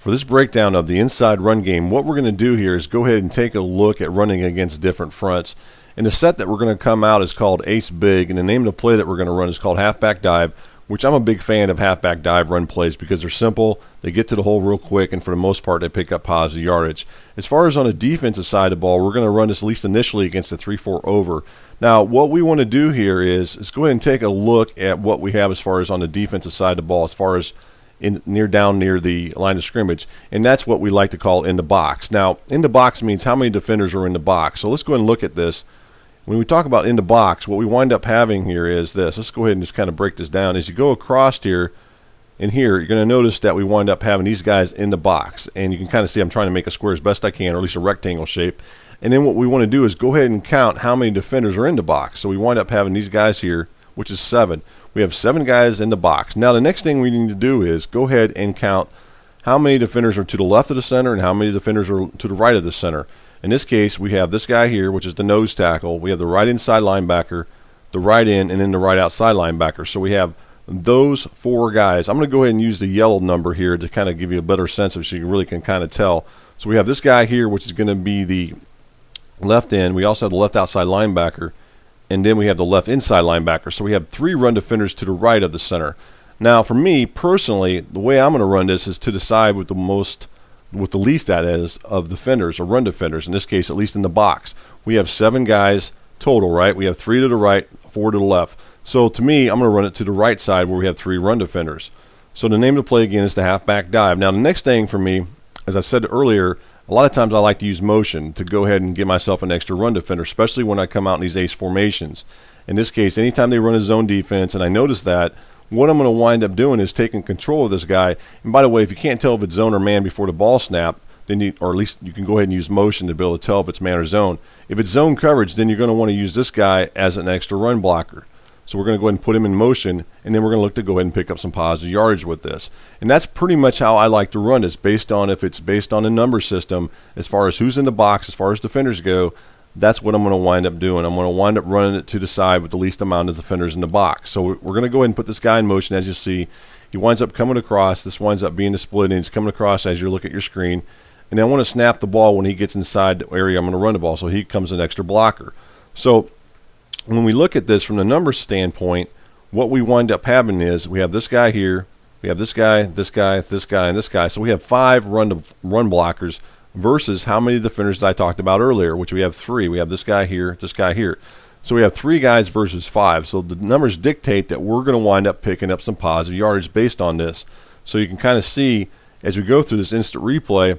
For this breakdown of the inside run game, what we're going to do here is go ahead and take a look at running against different fronts. And the set that we're going to come out is called Ace Big, and the name of the play that we're going to run is called Halfback Dive, which I'm a big fan of halfback dive run plays because they're simple, they get to the hole real quick, and for the most part they pick up positive yardage. As far as on the defensive side of the ball, we're going to run this at least initially against the 3-4 over. Now what we want to do here is go ahead and take a look at what we have as far as on the defensive side of the ball, as far as down near the line of scrimmage, and that's what we like to call in the box. Now in the box means how many defenders are in the box. So let's go ahead and look at this. When we talk about in the box, what we wind up having here is this. Let's go ahead and just kind of break this down. As you go across here and here, you're going to notice that we wind up having these guys in the box, and you can kind of see I'm trying to make a square as best I can, or at least a rectangle shape. And then what we want to do is go ahead and count how many defenders are in the box. So we wind up having these guys here, which is 7. We have 7 guys in the box. Now the next thing we need to do is go ahead and count how many defenders are to the left of the center and how many defenders are to the right of the center. In this case, we have this guy here, which is the nose tackle. We have the right inside linebacker, the right in, and then the right outside linebacker. So we have those 4 guys. I'm going to go ahead and use the yellow number here to kind of give you a better sense of it so you really can kind of tell. So we have this guy here, which is going to be the left end. We also have the left outside linebacker, and then we have the left inside linebacker. So we have 3 run defenders to the right of the center. Now for me personally, the way I'm going to run this is to the side with the least, that is, of defenders, or run defenders, in this case at least in the box. We have 7 guys total, right? We have 3 to the right, 4 to the left. So to me, I'm going to run it to the right side where we have 3 run defenders. So the name of the play again is the halfback dive. Now the next thing for me, as I said earlier, a lot of times I like to use motion to go ahead and give myself an extra run defender, especially when I come out in these ace formations. In this case, anytime they run a zone defense and I notice that, what I'm going to wind up doing is taking control of this guy. And by the way, if you can't tell if it's zone or man before the ball snap, then or at least you can go ahead and use motion to be able to tell if it's man or zone. If it's zone coverage, then you're going to want to use this guy as an extra run blocker. So we're going to go ahead and put him in motion, and then we're going to look to go ahead and pick up some positive yardage with this. And that's pretty much how I like to run this, based on if it's based on a number system, as far as who's in the box, as far as defenders go. That's what I'm going to wind up doing. I'm going to wind up running it to the side with the least amount of defenders in the box. So we're going to go ahead and put this guy in motion. As you see, he winds up coming across. This winds up being a split, and he's coming across as you look at your screen. And I want to snap the ball when he gets inside the area I'm going to run the ball, so he becomes an extra blocker. So when we look at this from the numbers standpoint, what we wind up having is we have this guy here, we have this guy, this guy, this guy, and this guy. So we have 5 run blockers versus how many defenders that I talked about earlier, which we have 3. We have this guy here, this guy here. So we have 3 guys versus 5. So the numbers dictate that we're going to wind up picking up some positive yardage based on this. So you can kind of see as we go through this instant replay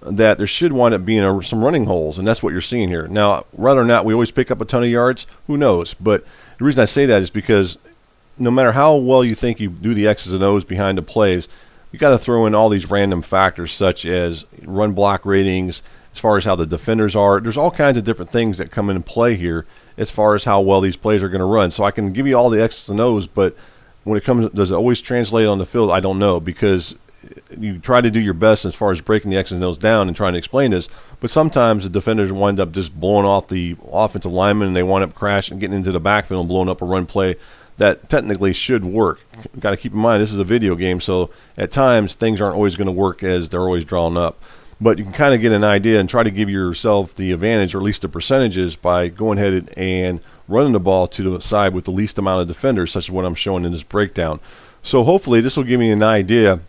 that there should wind up being some running holes, and that's what you're seeing here. Now, whether or not we always pick up a ton of yards, who knows? But the reason I say that is because no matter how well you think you do the X's and O's behind the plays, you got to throw in all these random factors such as run block ratings, as far as how the defenders are. There's all kinds of different things that come into play here as far as how well these plays are going to run. So I can give you all the X's and O's, but when it comes, does it always translate on the field? I don't know, because you try to do your best as far as breaking the X's and O's down and trying to explain this, but sometimes the defenders wind up just blowing off the offensive lineman, and they wind up crashing, getting into the backfield and blowing up a run play that technically should work. Got to keep in mind this is a video game, so at times things aren't always going to work as they're always drawn up. But you can kind of get an idea and try to give yourself the advantage, or at least the percentages, by going ahead and running the ball to the side with the least amount of defenders, such as what I'm showing in this breakdown. So hopefully this will give you an idea,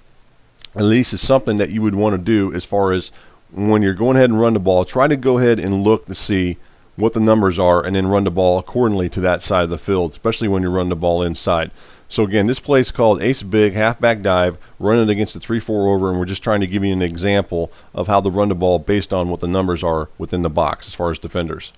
at least it's something that you would want to do as far as when you're going ahead and run the ball. Try to go ahead and look to see what the numbers are, and then run the ball accordingly to that side of the field, especially when you run the ball inside. So again, this play is called Ace Big Halfback Dive, running against the 3-4 over, and we're just trying to give you an example of how to run the ball based on what the numbers are within the box as far as defenders.